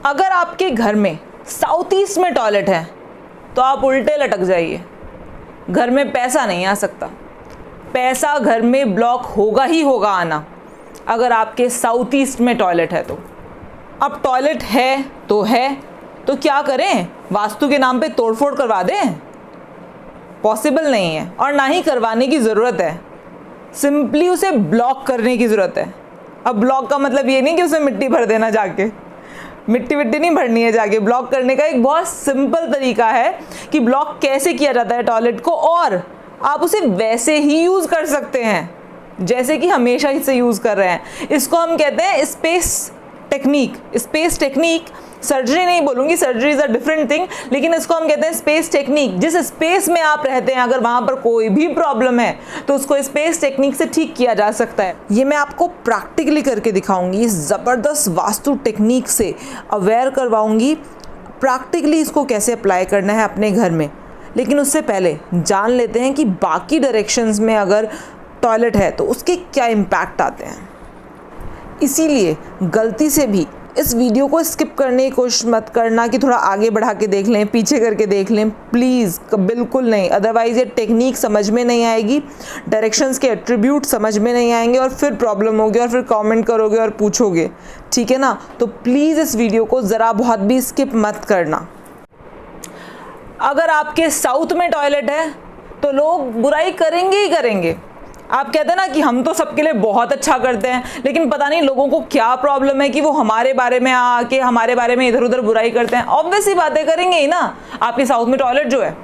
अगर आपके घर में साउथ ईस्ट में टॉयलेट है तो आप उल्टे लटक जाइए। घर में पैसा नहीं आ सकता, पैसा घर में ब्लॉक होगा ही होगा आना अगर आपके साउथ ईस्ट में टॉयलेट है तो। अब टॉयलेट है तो क्या करें, वास्तु के नाम पे तोड़फोड़ करवा दें? पॉसिबल नहीं है और ना ही करवाने की ज़रूरत है, सिंपली उसे ब्लॉक करने की ज़रूरत है। अब ब्लॉक का मतलब ये नहीं कि उसे मिट्टी भर देना, जाके मिट्टी नहीं भरनी है जाके। ब्लॉक करने का एक बहुत सिंपल तरीका है कि ब्लॉक कैसे किया जाता है टॉयलेट को, और आप उसे वैसे ही यूज़ कर सकते हैं जैसे कि हमेशा इसे यूज़ कर रहे हैं। इसको हम कहते हैं स्पेस टेक्निक। सर्जरी नहीं बोलूँगी, surgery is a different thing, लेकिन इसको हम कहते हैं स्पेस टेक्निक। जिस स्पेस में आप रहते हैं अगर वहाँ पर कोई भी प्रॉब्लम है तो उसको स्पेस टेक्निक से ठीक किया जा सकता है। ये मैं आपको प्रैक्टिकली करके दिखाऊंगी, इस ज़बरदस्त वास्तु टेक्निक से अवेयर करवाऊंगी प्रैक्टिकली इसको कैसे अप्लाई करना है अपने घर में। लेकिन उससे पहले जान लेते हैं कि बाकी डायरेक्शंस में अगर टॉयलेट है तो उसके क्या इम्पैक्ट आते हैं। इसीलिए गलती से भी इस वीडियो को स्किप करने की कोशिश मत करना कि थोड़ा आगे बढ़ा के देख लें, पीछे करके देख लें, प्लीज़ बिल्कुल नहीं। अदरवाइज़ ये टेक्निक समझ में नहीं आएगी, डायरेक्शंस के एट्रीब्यूट समझ में नहीं आएंगे और फिर प्रॉब्लम होगी और फिर कमेंट करोगे और पूछोगे, ठीक है ना। तो प्लीज़ इस वीडियो को ज़रा बहुत भी स्किप मत करना। अगर आपके साउथ में टॉयलेट है तो लोग बुराई करेंगे ही करेंगे। आप कहते हैं ना कि हम तो सबके लिए बहुत अच्छा करते हैं, लेकिन पता नहीं लोगों को क्या प्रॉब्लम है कि वो हमारे बारे में आके हमारे बारे में इधर उधर बुराई करते हैं। ऑब्वियस ही बातें करेंगे ही ना। आपके साउथ में टॉयलेट जो है,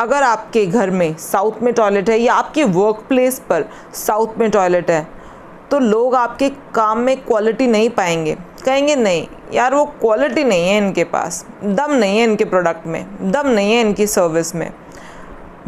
अगर आपके घर में साउथ में टॉयलेट है या आपके वर्क प्लेस पर साउथ में टॉयलेट है तो लोग आपके काम में क्वालिटी नहीं पाएंगे। कहेंगे नहीं यार, वो क्वालिटी नहीं है इनके पास, दम नहीं है इनके प्रोडक्ट में, दम नहीं है इनकी सर्विस में।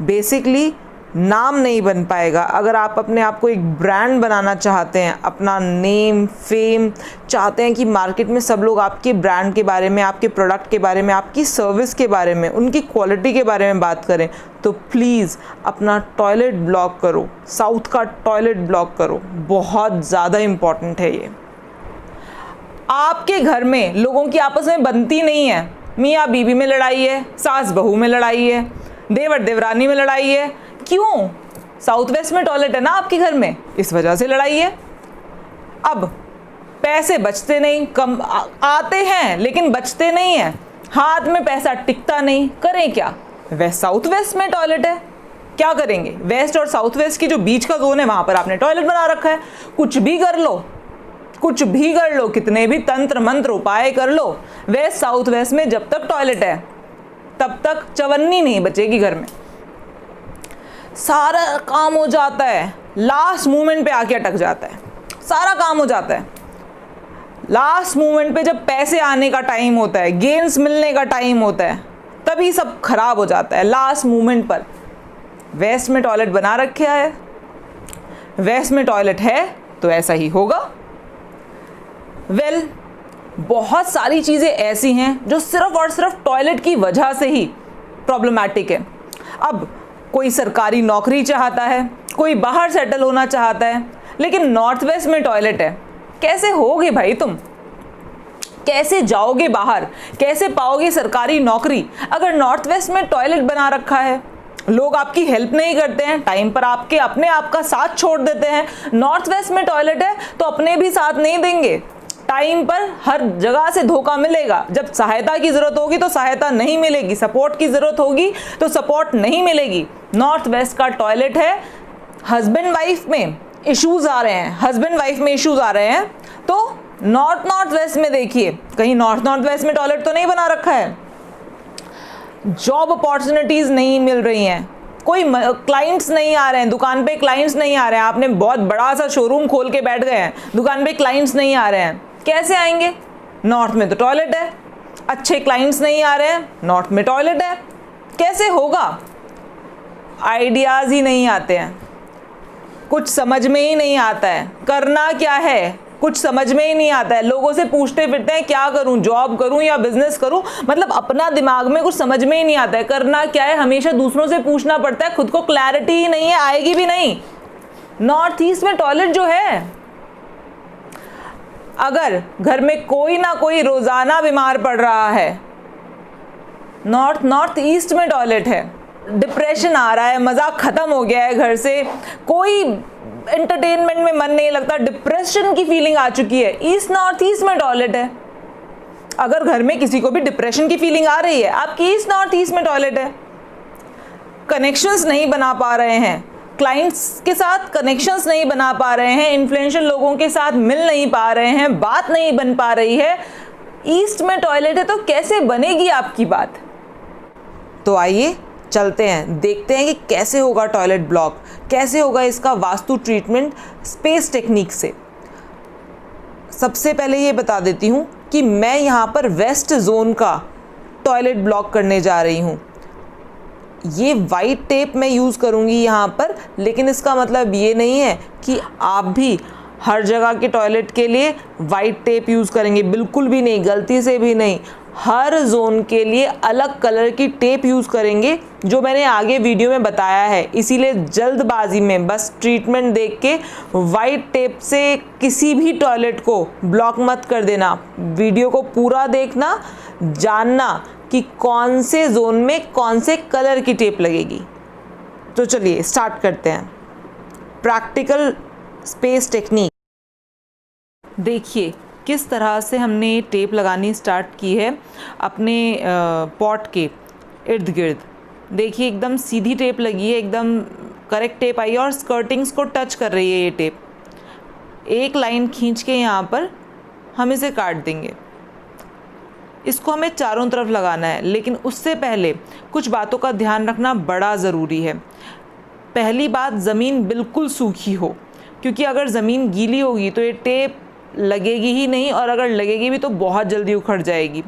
बेसिकली नाम नहीं बन पाएगा। अगर आप अपने आप को एक ब्रांड बनाना चाहते हैं, अपना नेम फेम चाहते हैं कि मार्केट में सब लोग आपके ब्रांड के बारे में, आपके प्रोडक्ट के बारे में, आपकी सर्विस के बारे में, उनकी क्वालिटी के बारे में बात करें, तो प्लीज़ अपना टॉयलेट ब्लॉक करो, साउथ का टॉयलेट ब्लॉक करो। बहुत ज़्यादा इम्पॉर्टेंट है ये। आपके घर में लोगों की आपस में बनती नहीं है, मियाँ बीवी में लड़ाई है, सास बहू में लड़ाई है, देवर देवरानी में लड़ाई है। क्यों? साउथ वेस्ट में टॉयलेट है ना आपके घर में, इस वजह से लड़ाई है। अब पैसे बचते नहीं, कम आते हैं लेकिन बचते नहीं हैं, हाथ में पैसा टिकता नहीं, करें क्या? वेस्ट साउथ वेस्ट में टॉयलेट है, क्या करेंगे? वेस्ट और साउथ वेस्ट की जो बीच का जोन है वहां पर आपने टॉयलेट बना रखा है। कुछ भी कर लो, कितने भी तंत्र मंत्र उपाय कर लो, वेस्ट साउथ वेस्ट में जब तक टॉयलेट है तब तक चवन्नी नहीं बचेगी घर में। सारा काम हो जाता है, लास्ट मोमेंट पे आके अटक जाता है। सारा काम हो जाता है, लास्ट मोमेंट पे जब पैसे आने का टाइम होता है, गेन्स मिलने का टाइम होता है, तभी सब खराब हो जाता है लास्ट मोमेंट पर। वेस्ट में टॉयलेट बना रखा है, वेस्ट में टॉयलेट है तो ऐसा ही होगा। बहुत सारी चीज़ें ऐसी हैं जो सिर्फ और सिर्फ टॉयलेट की वजह से ही प्रॉब्लमैटिक है। अब कोई सरकारी नौकरी चाहता है, कोई बाहर सेटल होना चाहता है, लेकिन नॉर्थ वेस्ट में टॉयलेट है। कैसे होगे भाई तुम? कैसे जाओगे बाहर? कैसे पाओगे सरकारी नौकरी अगर नॉर्थ वेस्ट में टॉयलेट बना रखा है? लोग आपकी हेल्प नहीं करते हैं, टाइम पर आपके अपने आप का साथ छोड़ देते हैं। नॉर्थ वेस्ट में टॉयलेट है तो अपने भी साथ नहीं देंगे, टाइम पर हर जगह से धोखा मिलेगा। जब सहायता की ज़रूरत होगी तो सहायता नहीं मिलेगी, सपोर्ट की ज़रूरत होगी तो सपोर्ट नहीं मिलेगी। नॉर्थ वेस्ट का टॉयलेट है, हस्बैंड वाइफ में इश्यूज़ आ रहे हैं, तो नॉर्थ वेस्ट में देखिए, कहीं नॉर्थ वेस्ट में टॉयलेट तो नहीं बना रखा है। जॉब अपॉर्चुनिटीज़ नहीं मिल रही हैं, कोई क्लाइंट्स नहीं आ रहे हैं, दुकान पे क्लाइंट्स नहीं आ रहे हैं। आपने बहुत बड़ा सा शोरूम खोल के बैठ गए हैं, दुकान पे क्लाइंट्स नहीं आ रहे हैं, कैसे आएंगे? नॉर्थ में तो टॉयलेट है। अच्छे क्लाइंट्स नहीं आ रहे हैं, नॉर्थ में टॉयलेट है, कैसे होगा? आइडियाज़ ही नहीं आते हैं, कुछ समझ में ही नहीं आता है, करना क्या है कुछ समझ में ही नहीं आता है। लोगों से पूछते फिरते हैं क्या करूं, जॉब करूं या बिजनेस करूं, मतलब अपना दिमाग में कुछ समझ में ही नहीं आता है, करना क्या है। हमेशा दूसरों से पूछना पड़ता है, खुद को क्लैरिटी ही नहीं है, आएगी भी नहीं। नॉर्थ ईस्ट में टॉयलेट जो है, अगर घर में कोई ना कोई रोज़ाना बीमार पड़ रहा है, नॉर्थ ईस्ट में टॉयलेट है, डिप्रेशन आ रहा है, मज़ाक ख़त्म हो गया है, घर से कोई एंटरटेनमेंट में मन नहीं लगता, डिप्रेशन की फीलिंग आ चुकी है, नॉर्थ ईस्ट में टॉयलेट है। अगर घर में किसी को भी डिप्रेशन की फीलिंग आ रही है, आपकी नॉर्थ ईस्ट में टॉयलेट है। कनेक्शंस नहीं बना पा रहे हैं, क्लाइंट्स के साथ कनेक्शंस नहीं बना पा रहे हैं, इन्फ्लुएंशियल लोगों के साथ मिल नहीं पा रहे हैं, बात नहीं बन पा रही है, ईस्ट में टॉयलेट है, तो कैसे बनेगी आपकी बात? तो आइए चलते हैं, देखते हैं कि कैसे होगा टॉयलेट ब्लॉक, कैसे होगा इसका वास्तु ट्रीटमेंट स्पेस टेक्निक से। सबसे पहले ये बता देती हूँ कि मैं यहाँ पर वेस्ट जोन का टॉयलेट ब्लॉक करने जा रही हूँ। ये वाइट टेप मैं यूज़ करूँगी यहाँ पर, लेकिन इसका मतलब ये नहीं है कि आप भी हर जगह के टॉयलेट के लिए वाइट टेप यूज़ करेंगे, बिल्कुल भी नहीं, गलती से भी नहीं। हर जोन के लिए अलग कलर की टेप यूज़ करेंगे, जो मैंने आगे वीडियो में बताया है। इसीलिए जल्दबाजी में बस ट्रीटमेंट देख के वाइट टेप से किसी भी टॉयलेट को ब्लॉक मत कर देना। वीडियो को पूरा देखना, जानना कि कौन से जोन में कौन से कलर की टेप लगेगी। तो चलिए स्टार्ट करते हैं प्रैक्टिकल स्पेस टेक्निक। देखिए किस तरह से हमने टेप लगानी स्टार्ट की है अपने पॉट के इर्द गिर्द। देखिए एकदम सीधी टेप लगी है, एकदम करेक्ट टेप आई है और स्कर्टिंग्स को टच कर रही है ये टेप। एक लाइन खींच के यहाँ पर हम इसे काट देंगे। इसको हमें चारों तरफ लगाना है, लेकिन उससे पहले कुछ बातों का ध्यान रखना बड़ा ज़रूरी है। पहली बात, ज़मीन बिल्कुल सूखी हो, क्योंकि अगर ज़मीन गीली होगी तो ये टेप लगेगी ही नहीं, और अगर लगेगी भी तो बहुत जल्दी उखड़ जाएगी।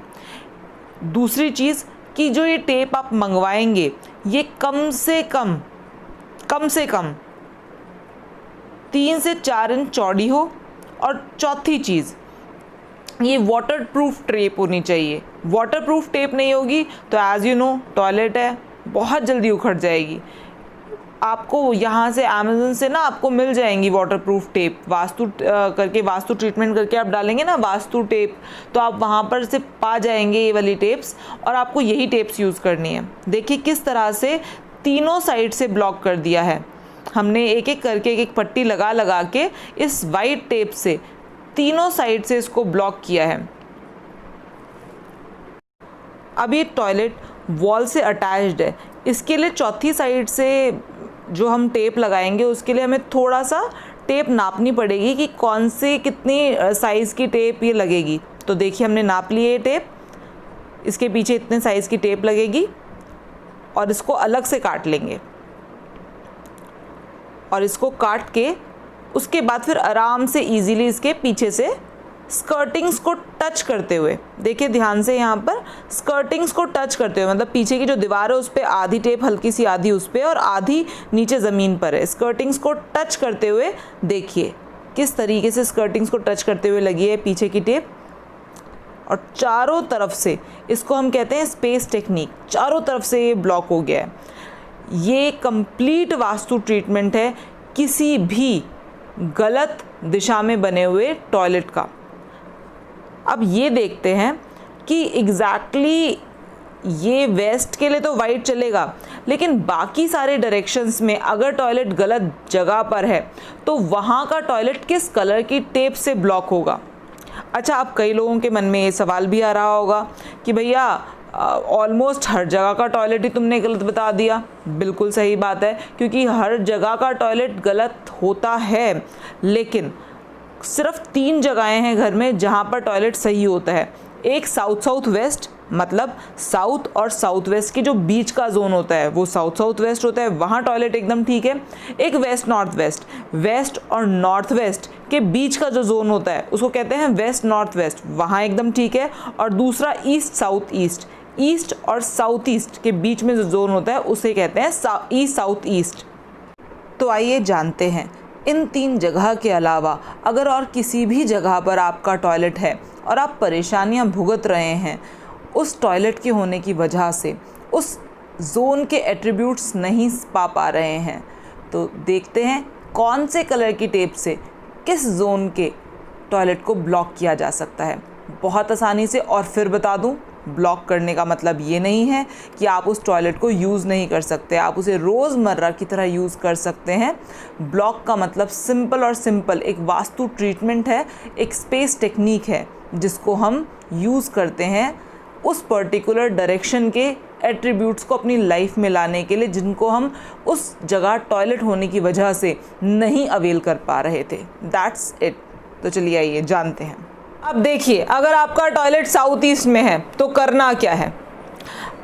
दूसरी चीज़ कि जो ये टेप आप मंगवाएंगे ये कम से कम 3 से 4 इंच चौड़ी हो। और चौथी चीज़, ये वाटरप्रूफ टेप होनी चाहिए। वाटरप्रूफ टेप नहीं होगी तो एज़ यू नो टॉयलेट है, बहुत जल्दी उखड़ जाएगी। आपको यहाँ से अमेज़न से ना आपको मिल जाएंगी वाटरप्रूफ टेप, वास्तु ट्रीटमेंट करके आप डालेंगे ना वास्तु टेप, तो आप वहाँ पर से पा जाएंगे ये वाली टेप्स, और आपको यही टेप्स यूज़ करनी है। देखिए किस तरह से तीनों साइड से ब्लॉक कर दिया है हमने, एक एक करके एक पट्टी लगा के इस वाइट टेप से तीनों साइड से इसको ब्लॉक किया है। अब ये टॉयलेट वॉल से अटैच्ड है, इसके लिए चौथी साइड से जो हम टेप लगाएंगे उसके लिए हमें थोड़ा सा टेप नापनी पड़ेगी कि कौन से कितनी साइज़ की टेप ये लगेगी। तो देखिए हमने नाप लिए ये टेप, इसके पीछे इतने साइज़ की टेप लगेगी, और इसको अलग से काट लेंगे। और इसको काट के उसके बाद फिर आराम से इजीली इसके पीछे से स्कर्टिंग्स को टच करते हुए, देखिए ध्यान से यहाँ पर स्कर्टिंग्स को टच करते हुए, मतलब पीछे की जो दीवार है उस पर आधी टेप हल्की सी आधी उस पर और आधी नीचे ज़मीन पर है। स्कर्टिंग्स को टच करते हुए देखिए किस तरीके से स्कर्टिंग्स को टच करते हुए लगी है पीछे की टेप, और चारों तरफ से, इसको हम कहते हैं स्पेस टेक्निक, चारों तरफ से ये ब्लॉक हो गया है। ये कंप्लीट वास्तु ट्रीटमेंट है किसी भी गलत दिशा में बने हुए टॉयलेट का। अब ये देखते हैं कि एग्जैक्टली ये वेस्ट के लिए तो वाइट चलेगा, लेकिन बाकी सारे डायरेक्शंस में अगर टॉयलेट गलत जगह पर है तो वहाँ का टॉयलेट किस कलर की टेप से ब्लॉक होगा। अच्छा, अब कई लोगों के मन में ये सवाल भी आ रहा होगा कि भैया ऑलमोस्ट हर जगह का टॉयलेट ही तुमने गलत बता दिया। बिल्कुल सही बात है, क्योंकि हर जगह का टॉयलेट गलत होता है, लेकिन सिर्फ 3 जगहें हैं घर में जहाँ पर टॉयलेट सही होता है। एक साउथ वेस्ट, मतलब साउथ और साउथ वेस्ट के जो बीच का जोन होता है वो साउथ वेस्ट होता है, वहाँ टॉयलेट एकदम ठीक है। एक वेस्ट नॉर्थ वेस्ट, वेस्ट और नॉर्थ वेस्ट के बीच का जो जोन होता है उसको कहते हैं वेस्ट नॉर्थ वेस्ट, वहाँ एकदम ठीक है। और दूसरा ईस्ट साउथ ईस्ट, ईस्ट और साउथ ईस्ट के बीच में जो जोन होता है उसे कहते हैं ईस्ट साउथ ईस्ट। तो आइए जानते हैं, इन 3 जगह के अलावा अगर और किसी भी जगह पर आपका टॉयलेट है और आप परेशानियां भुगत रहे हैं उस टॉयलेट के होने की वजह से, उस जोन के एट्रीब्यूट्स नहीं पा रहे हैं, तो देखते हैं कौन से कलर की टेप से किस जोन के टॉयलेट को ब्लॉक किया जा सकता है बहुत आसानी से। और फिर बता दूं, ब्लॉक करने का मतलब ये नहीं है कि आप उस टॉयलेट को यूज़ नहीं कर सकते, आप उसे रोज़मर्रा की तरह यूज़ कर सकते हैं। ब्लॉक का मतलब सिंपल और सिंपल एक वास्तु ट्रीटमेंट है, एक स्पेस टेक्निक है जिसको हम यूज़ करते हैं उस पर्टिकुलर डायरेक्शन के एट्रीब्यूट्स को अपनी लाइफ में लाने के लिए जिनको हम उस जगह टॉयलेट होने की वजह से नहीं अवेल कर पा रहे थे। That's it. तो चलिए आइए जानते हैं। अब देखिए, अगर आपका टॉयलेट साउथ ईस्ट में है तो करना क्या है,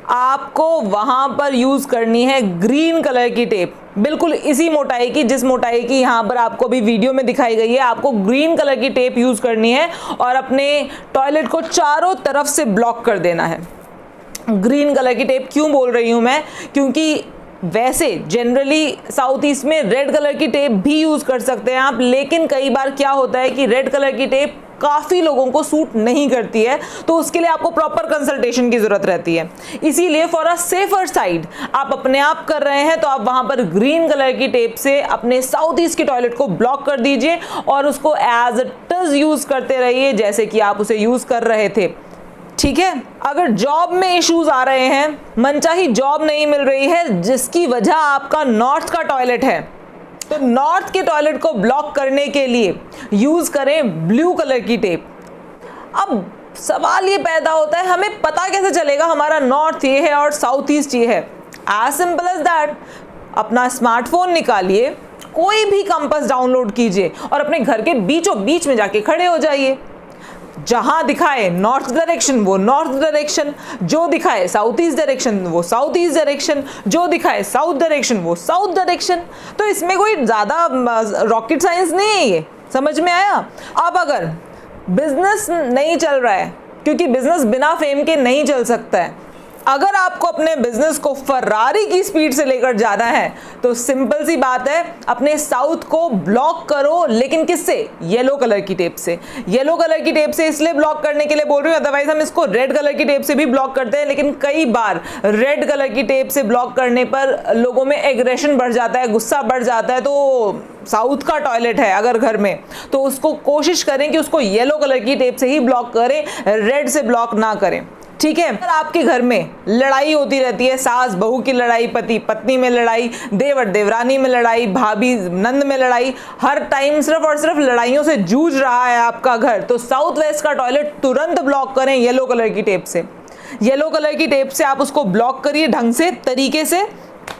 आपको वहाँ पर यूज़ करनी है ग्रीन कलर की टेप, बिल्कुल इसी मोटाई की जिस मोटाई की यहाँ पर आपको अभी वीडियो में दिखाई गई है। आपको ग्रीन कलर की टेप यूज़ करनी है और अपने टॉयलेट को चारों तरफ से ब्लॉक कर देना है। ग्रीन कलर की टेप क्यों बोल रही हूँ मैं, क्योंकि वैसे जनरली साउथ ईस्ट में रेड कलर की टेप भी यूज़ कर सकते हैं आप, लेकिन कई बार क्या होता है कि रेड कलर की टेप काफ़ी लोगों को सूट नहीं करती है, तो उसके लिए आपको प्रॉपर कंसल्टेशन की ज़रूरत रहती है। इसीलिए फॉर अ सेफर साइड आप अपने आप कर रहे हैं तो आप वहाँ पर ग्रीन कलर की टेप से अपने साउथ ईस्ट के टॉयलेट को ब्लॉक कर दीजिए और उसको एज इट इज़ यूज़ करते रहिए जैसे कि आप उसे यूज़ कर रहे थे। ठीक है। अगर जॉब में इश्यूज आ रहे हैं, मनचाही जॉब नहीं मिल रही है जिसकी वजह आपका नॉर्थ का टॉयलेट है, तो नॉर्थ के टॉयलेट को ब्लॉक करने के लिए यूज करें ब्लू कलर की टेप। अब सवाल ये पैदा होता है, हमें पता कैसे चलेगा हमारा नॉर्थ ये है और साउथ ईस्ट ये है? As simple as that. अपना स्मार्टफोन निकालिए, कोई भी कंपास डाउनलोड कीजिए और अपने घर के बीचों बीच में जाके खड़े हो जाइए। जहां दिखाए नॉर्थ डायरेक्शन वो नॉर्थ डायरेक्शन, जो दिखाए साउथ ईस्ट डायरेक्शन वो साउथ ईस्ट डायरेक्शन, जो दिखाए साउथ डायरेक्शन वो साउथ डायरेक्शन। तो इसमें कोई ज़्यादा रॉकेट साइंस नहीं है, ये समझ में आया। अब अगर बिजनेस नहीं चल रहा है, क्योंकि बिजनेस बिना फेम के नहीं चल सकता है, अगर आपको अपने बिजनेस को फरारी की स्पीड से लेकर जाना है तो सिंपल सी बात है, अपने साउथ को ब्लॉक करो। लेकिन किससे? येलो कलर की टेप से। येलो कलर की टेप से इसलिए ब्लॉक करने के लिए बोल रही हूँ, अदरवाइज हम इसको रेड कलर की टेप से भी ब्लॉक करते हैं, लेकिन कई बार रेड कलर की टेप से ब्लॉक करने पर लोगों में एग्रेशन बढ़ जाता है, गुस्सा बढ़ जाता है। तो साउथ का टॉयलेट है अगर घर में, तो उसको कोशिश करें कि उसको येलो कलर की टेप से ही ब्लॉक करें, रेड से ब्लॉक ना करें। ठीक है। अगर आपके घर में लड़ाई होती रहती है, सास बहू की लड़ाई, पति पत्नी में लड़ाई, देवर देवरानी में लड़ाई, भाभी नंद में लड़ाई, हर टाइम सिर्फ और सिर्फ लड़ाइयों से जूझ रहा है आपका घर, तो साउथ वेस्ट का टॉयलेट तुरंत ब्लॉक करें येलो कलर की टेप से। येलो कलर की टेप से आप उसको ब्लॉक करिए ढंग से, तरीके से।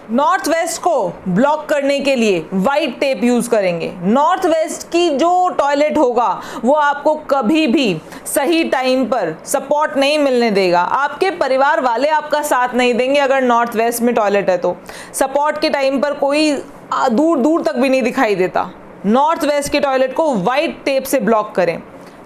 नॉर्थ वेस्ट को ब्लॉक करने के लिए वाइट टेप यूज करेंगे। नॉर्थ वेस्ट की जो टॉयलेट होगा वो आपको कभी भी सही टाइम पर सपोर्ट नहीं मिलने देगा, आपके परिवार वाले आपका साथ नहीं देंगे। अगर नॉर्थ वेस्ट में टॉयलेट है तो सपोर्ट के टाइम पर कोई दूर दूर तक भी नहीं दिखाई देता। नॉर्थ वेस्ट के टॉयलेट को वाइट टेप से ब्लॉक करें।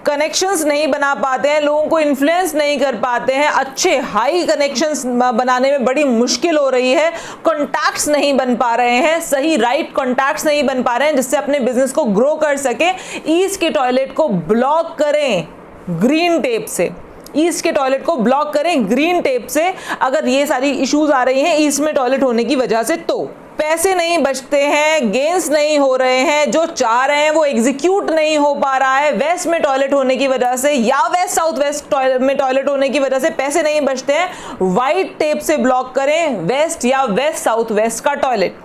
कनेक्शंस नहीं बना पाते हैं, लोगों को इन्फ्लुएंस नहीं कर पाते हैं, अच्छे हाई कनेक्शंस बनाने में बड़ी मुश्किल हो रही है, कॉन्टैक्ट्स नहीं बन पा रहे हैं, सही राइट कॉन्टैक्ट्स नहीं बन पा रहे हैं जिससे अपने बिजनेस को ग्रो कर सके, ईस्ट के टॉयलेट को ब्लॉक करें ग्रीन टेप से। ईस्ट के टॉयलेट को ब्लॉक करें ग्रीन टेप से। अगर ये सारी इश्यूज आ रही हैं ईस्ट में टॉयलेट होने की वजह से, तो पैसे नहीं बचते हैं, गेन्स नहीं हो रहे हैं, जो चाह रहे हैं वो एग्जीक्यूट नहीं हो पा रहा है, वेस्ट में टॉयलेट होने की वजह से या वेस्ट साउथ वेस्ट में टॉयलेट होने की वजह से पैसे नहीं बचते हैं, व्हाइट टेप से ब्लॉक करें वेस्ट या वेस्ट साउथ वेस्ट का टॉयलेट।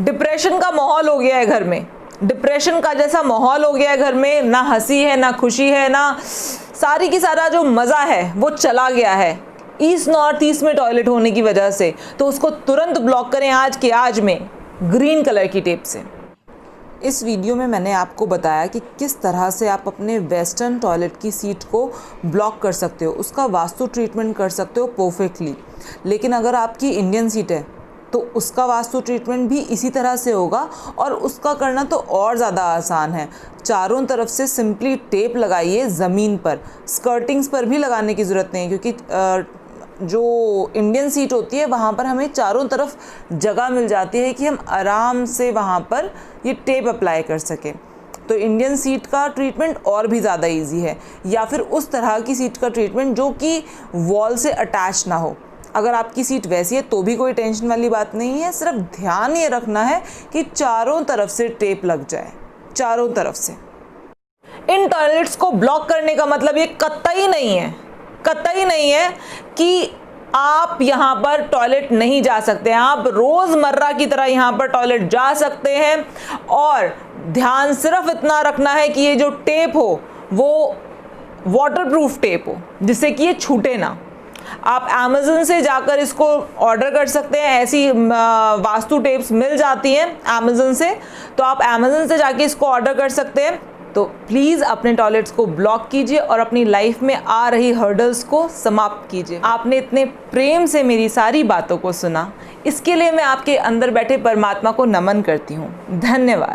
डिप्रेशन का माहौल हो गया है घर में, डिप्रेशन का जैसा माहौल हो गया है घर में, ना हंसी है ना खुशी है, ना सारी की सारा जो मज़ा है वो चला गया है ईस्ट नॉर्थ ईस्ट में टॉयलेट होने की वजह से। तो उसको तुरंत ब्लॉक करें आज के आज में ग्रीन कलर की टेप से। इस वीडियो में मैंने आपको बताया कि किस तरह से आप अपने वेस्टर्न टॉयलेट की सीट को ब्लॉक कर सकते हो, उसका वास्तु ट्रीटमेंट कर सकते हो परफेक्टली। लेकिन अगर आपकी इंडियन सीट है तो उसका वास्तु ट्रीटमेंट भी इसी तरह से होगा और उसका करना तो और ज़्यादा आसान है। चारों तरफ से सिंपली टेप लगाइए ज़मीन पर, स्कर्टिंग्स पर भी लगाने की ज़रूरत नहीं है, क्योंकि जो इंडियन सीट होती है वहाँ पर हमें चारों तरफ जगह मिल जाती है कि हम आराम से वहाँ पर ये टेप अप्लाई कर सकें। तो इंडियन सीट का ट्रीटमेंट और भी ज़्यादा इजी है, या फिर उस तरह की सीट का ट्रीटमेंट जो कि वॉल से अटैच ना हो। अगर आपकी सीट वैसी है तो भी कोई टेंशन वाली बात नहीं है, सिर्फ ध्यान ये रखना है कि चारों तरफ से टेप लग जाए, चारों तरफ से। इन टॉयलेट्स को ब्लॉक करने का मतलब ये कतई नहीं है कि आप यहाँ पर टॉयलेट नहीं जा सकते हैं। आप रोज़मर्रा की तरह यहाँ पर टॉयलेट जा सकते हैं, और ध्यान सिर्फ इतना रखना है कि ये जो टेप हो वो वाटरप्रूफ टेप हो, जिससे कि ये छूटे ना। आप अमेज़न से जाकर इसको ऑर्डर कर सकते हैं, ऐसी वास्तु टेप्स मिल जाती हैं अमेज़न से, तो आप अमेज़न से जाके इसको ऑर्डर कर सकते हैं। तो प्लीज़ अपने टॉयलेट्स को ब्लॉक कीजिए और अपनी लाइफ में आ रही हर्डल्स को समाप्त कीजिए। आपने इतने प्रेम से मेरी सारी बातों को सुना, इसके लिए मैं आपके अंदर बैठे परमात्मा को नमन करती हूँ। धन्यवाद।